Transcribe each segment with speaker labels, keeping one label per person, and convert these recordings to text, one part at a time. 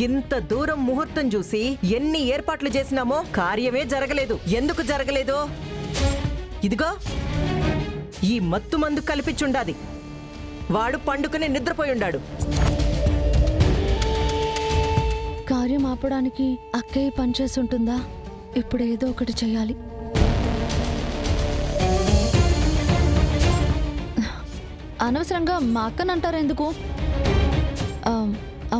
Speaker 1: ఇంత దూరం ముహూర్తం చూసి ఎన్ని ఏర్పాట్లు చేసినామో కార్యమే జరగలేదు. ఎందుకు జరగలేదు? ఇదిగో ఈ మత్తు మందు కల్పించుండాది. వాడు పండుకుని నిద్రపోయుండాడు.
Speaker 2: కార్యం ఆపడానికి అక్కయ్య పనిచేస్తుంటుందా? ఇప్పుడు ఏదో ఒకటి చేయాలి. అనవసరంగా మా అక్కనంటారు ఎందుకు? ఆ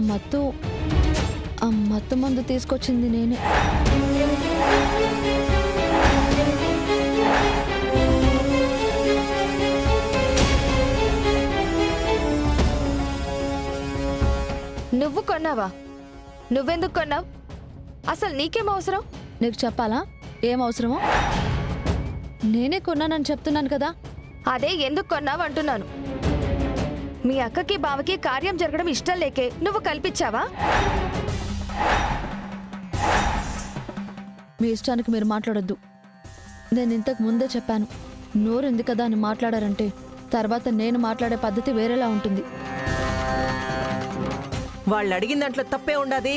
Speaker 2: మత్తు మందు తీసుకొచ్చింది నేనే.
Speaker 3: నువ్వు కొన్నావా? నువ్వెందుకు కొన్నావు? అసలు నీకేం అవసరం?
Speaker 2: నీకు చెప్పాలా ఏం అవసరమో? నేనే కొన్నానని చెప్తున్నాను కదా.
Speaker 3: అదే ఎందుకు కొన్నావు అంటున్నాను. మీ అక్కకి బావకి కార్యం జరగడం ఇష్టం లేకే నువ్వు కల్పించావా?
Speaker 2: మీ ఇష్టానికి మీరు మాట్లాడొద్దు. నేను ఇంతకు ముందే చెప్పాను, నోరుంది కదా అని మాట్లాడారంటే తర్వాత నేను మాట్లాడే పద్ధతి వేరేలా ఉంటుంది.
Speaker 1: వాళ్ళు అడిగిన దాంట్లో తప్పే ఉండాది.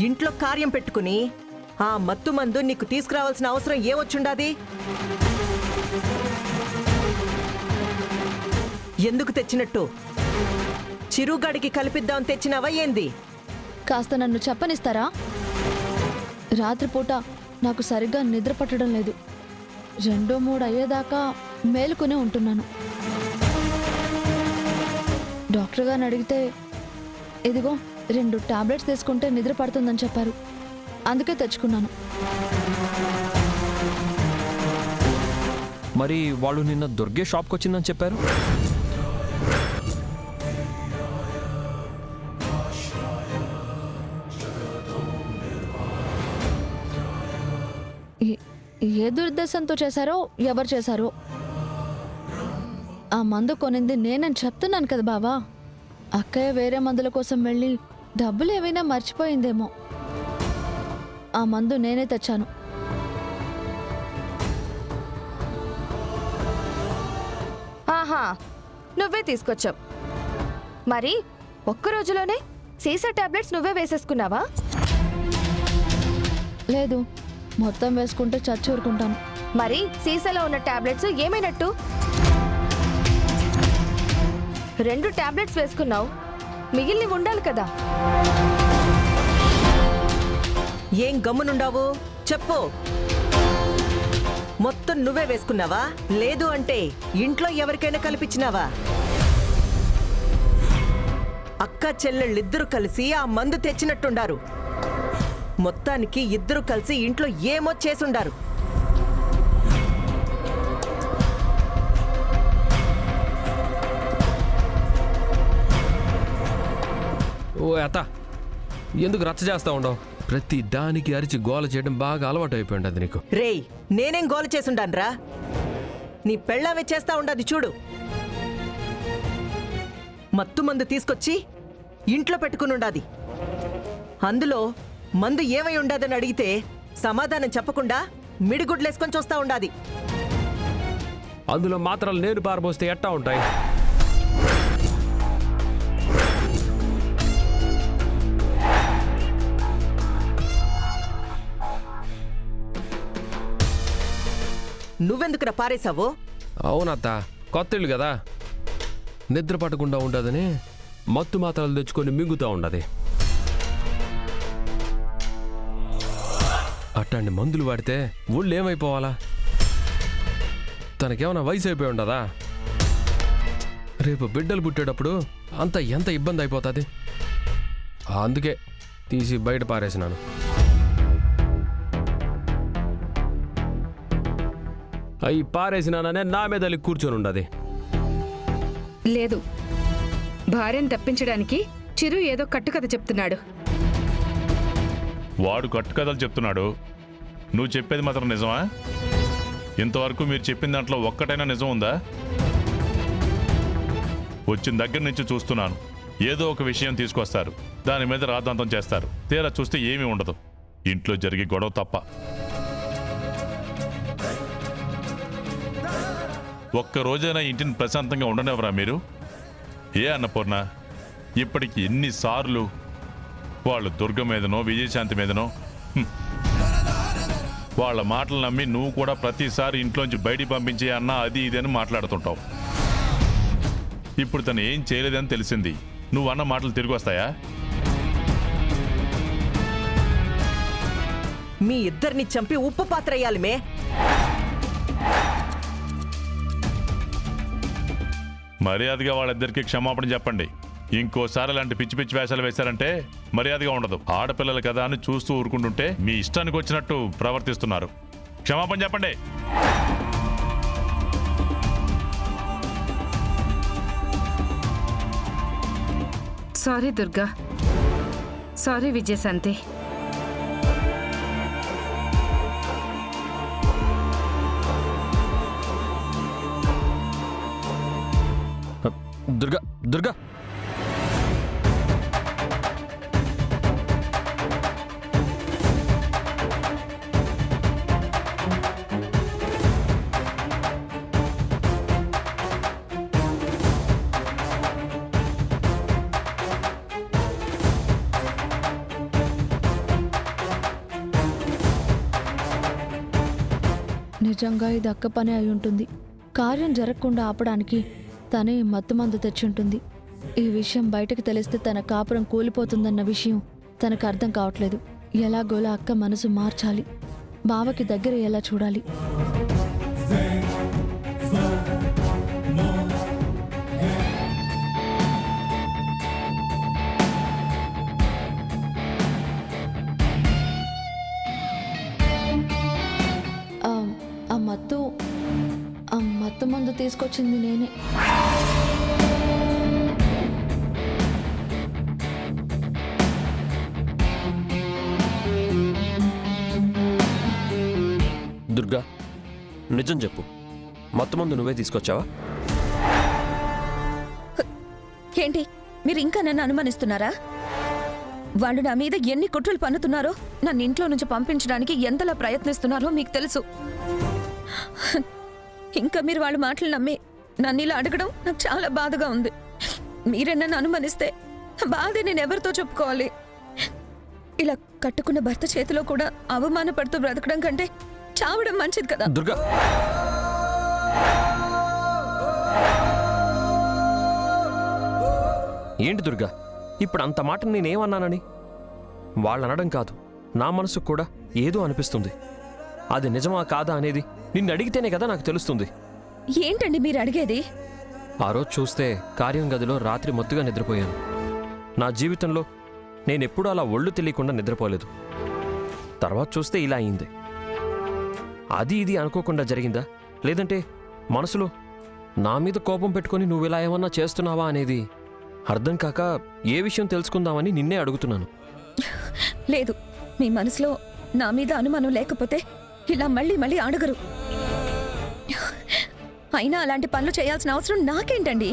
Speaker 1: ఇంట్లో కార్యం పెట్టుకుని ఆ మత్తు మందు నీకు తీసుకురావాల్సిన అవసరం ఏమొచ్చుండాది? ఎందుకు తెచ్చినట్టు? చిరుగాడికి కల్పిద్దామని తెచ్చినావా ఏంది?
Speaker 2: కాస్త నన్ను చెప్పనిస్తారా? రాత్రిపూట నాకు సరిగ్గా నిద్ర పట్టడం లేదు. 2-3 అయ్యేదాకా మేలుకునే ఉంటున్నాను. డాక్టర్ గారిని అడిగితే ఇదిగో 2 టాబ్లెట్స్ తీసుకుంటే నిద్ర పడుతుందని చెప్పారు. అందుకే తెచ్చుకున్నాను.
Speaker 4: మరి వాళ్ళు నిన్న దుర్గే షాప్కి వచ్చిందని చెప్పారు.
Speaker 2: ఏ దురుద్దేశంతో చేశారో ఎవరు చేశారో. ఆ మందు కొనింది నేనని చెప్తున్నాను కదా బావా. అక్కయ్య వేరే మందుల కోసం వెళ్ళి డబ్బులు ఏమైనా మర్చిపోయిందేమో. ఆ మందు నేనే తెచ్చాను.
Speaker 3: ఆహా, నువ్వే తీసుకొచ్చావు. మరి ఒక్క రోజులోనే సీసా టాబ్లెట్స్ నువ్వే వేసేసుకున్నావా?
Speaker 2: లేదు, మొత్తం వేసుకుంటే చచ్చి ఊరుకుంటాను.
Speaker 3: మరి సీసాలో ఉన్న టాబ్లెట్స్ ఏమైనట్టు? 2 టాబ్లెట్స్ వేసుకున్నావు, మిగిలినవి ఉండాలి కదా.
Speaker 1: ఏం గమ్మునుండావు? చెప్పు. మొత్తం నువ్వే వేసుకున్నావా? లేదు అంటే ఇంట్లో ఎవరికైనా కల్పించినావా? అక్క చెల్లెళ్ళిద్దరూ కలిసి ఆ మందు తెచ్చినట్టుండారు. మొత్తానికి ఇద్దరు కలిసి ఇంట్లో ఏమో చేసుండారు.
Speaker 4: ఓ అత్త, ఎందుకు రచ్చ చేస్తా ఉండవు? ప్రతి దానికి అరిచి గోల చేయడం బాగా అలవాటు అయిపోయింది అది నీకు.
Speaker 1: రేయ్, నేనేం గోల చేసుండాన్రా? నీ పెళ్ళామే చేస్తా ఉండదు చూడు. మత్తు మందు తీసుకొచ్చి ఇంట్లో పెట్టుకునుండాది. అందులో మందు ఏమై ఉండదని అడిగితే సమాధానం చెప్పకుండా మిడిగుడ్లేసుకొని చూస్తా ఉండాది.
Speaker 4: అందులో మాత్రాలు నేను పారబోస్తే ఎట్టా ఉంటాయి?
Speaker 1: నువ్వెందుకురా పారేశావు?
Speaker 4: అవునత్త, కొత్త ఇల్లు కదా, నిద్ర పట్టకుండా ఉండదని మత్తు మాత్రలు తెచ్చుకొని మింగుతూ ఉండదు. అట్లాంటి మందులు వాడితే ఊళ్ళు ఏమైపోవాలా? తనకేమైనా వయసు అయిపోయి ఉండదా? రేపు బిడ్డలు పుట్టేటప్పుడు అంత ఎంత ఇబ్బంది అయిపోతుంది. అందుకే తీసి బయట పారేసినాను. అవి పారేసినాననే నా మీద కూర్చొని ఉండదు.
Speaker 5: లేదు, భార్యను తప్పించడానికి చిరు ఏదో కట్టుకథ చెప్తున్నాడు.
Speaker 6: వాడు కట్టుకథలు చెప్తున్నాడు, నువ్వు చెప్పేది మాత్రం నిజమా? ఇంతవరకు మీరు చెప్పిన దాంట్లో ఒక్కటైనా నిజం ఉందా? వచ్చిన దగ్గర నుంచి చూస్తున్నాను, ఏదో ఒక విషయం తీసుకొస్తారు, దాని మీద రాద్ధాంతం చేస్తారు, తీరా చూస్తే ఏమీ ఉండదు. ఇంట్లో జరిగే గొడవ తప్ప. ఒక్కరోజైనా ఇంటిని ప్రశాంతంగా ఉండనివ్వరా మీరు? ఏ అన్నపూర్ణ, ఇప్పటికి ఎన్నిసార్లు వాళ్ళు దుర్గ మీదనో విజయశాంతి మీదనో వాళ్ళ మాటలు నమ్మి నువ్వు కూడా ప్రతిసారి ఇంట్లోంచి బయటికి పంపించే అన్నా అది ఇది అని మాట్లాడుతుంటావు. ఇప్పుడు తను ఏం చేయలేదని తెలిసింది, నువ్వు అన్న మాటలు తిరిగి వస్తాయా?
Speaker 1: మీ ఇద్దరిని చంపి ఉప్పు పాత్ర వేయాలి మే.
Speaker 6: మర్యాదగా వాళ్ళిద్దరికి క్షమాపణ చెప్పండి. ఇంకోసారి అలాంటి పిచ్చి పిచ్చి వేషాలు వేశారంటే మర్యాదగా ఉండదు. ఆడపిల్లలు కదా అని చూస్తూ ఊరుకుంటుంటే మీ ఇష్టానికి వచ్చినట్టు ప్రవర్తిస్తున్నారు. క్షమాపణ చెప్పండి.
Speaker 5: Sorry Durga, sorry Vijayashanti.
Speaker 4: దుర్గా దుర్గా
Speaker 2: నిజంగా ఇది అక్క పని అయి ఉంటుంది. కార్యం జరగకుండా ఆపడానికి తనే మత్తుమందు తెచ్చుంటుంది. ఈ విషయం బయటకు తెలిస్తే తన కాపురం కూలిపోతుందన్న విషయం తనకు అర్థం కావట్లేదు. ఎలాగోలా అక్క మనసు మార్చాలి, బావకి దగ్గర ఎలా చూడాలి. ఆ మత్తు మందు తీసుకొచ్చింది నేనే.
Speaker 7: దుర్గా, నిజం చెప్పు, మత్తు మందు నువ్వే తీసుకొచ్చావా?
Speaker 3: ఏంటి మీరు ఇంకా నన్ను అనుమానిస్తున్నారా? వాళ్ళు నా మీద ఎన్ని కుట్రలు పన్నుతున్నారో, నన్ను ఇంట్లో నుంచి పంపించడానికి ఎంతలా ప్రయత్నిస్తున్నారో మీకు తెలుసు. ఇంకా మీరు వాళ్ళ మాటలు నమ్మి నన్ను ఇలా అడగడం నాకు చాలా బాధగా ఉంది. మీరే నన్ను అనుమానిస్తే బాధ నేను ఎవరితో చెప్పుకోవాలి? ఇలా కట్టుకున్న భర్త చేతిలో కూడా అవమానపడుతూ బ్రతకడం కంటే చావడం మంచిది కదా.
Speaker 7: దుర్గా, ఏంటి దుర్గా ఇప్పుడు అంత మాట నేనేమన్నానని? వాళ్ళనడం కాదు, నా మనసుకు కూడా ఏదో అనిపిస్తుంది. అది నిజమా కాదా అనేది నిన్ను అడిగితేనే కదా నాకు తెలుస్తుంది.
Speaker 3: ఏంటండి మీరు అడిగేది?
Speaker 7: ఆ రోజు చూస్తే కార్యం గదిలో రాత్రి మొత్తుగా నిద్రపోయాను. నా జీవితంలో నేనెప్పుడూ అలా ఒళ్ళు తెలియకుండా నిద్రపోలేదు. తర్వాత చూస్తే ఇలా అయింది. అది ఇది అనుకోకుండా జరిగిందా, లేదంటే మనసులో నా మీద కోపం పెట్టుకొని నువ్విలా ఏమన్నా చేస్తున్నావా అనేది అర్థం కాక ఏ విషయం తెలుసుకుందామని నిన్నే అడుగుతున్నాను.
Speaker 3: లేదు, మీ మనసులో నా మీద అనుమానం లేకపోతే ఇలా మళ్ళీ మళ్ళీ అడగరు. అయినా అలాంటి పనులు చేయాల్సిన అవసరం నాకేంటండి?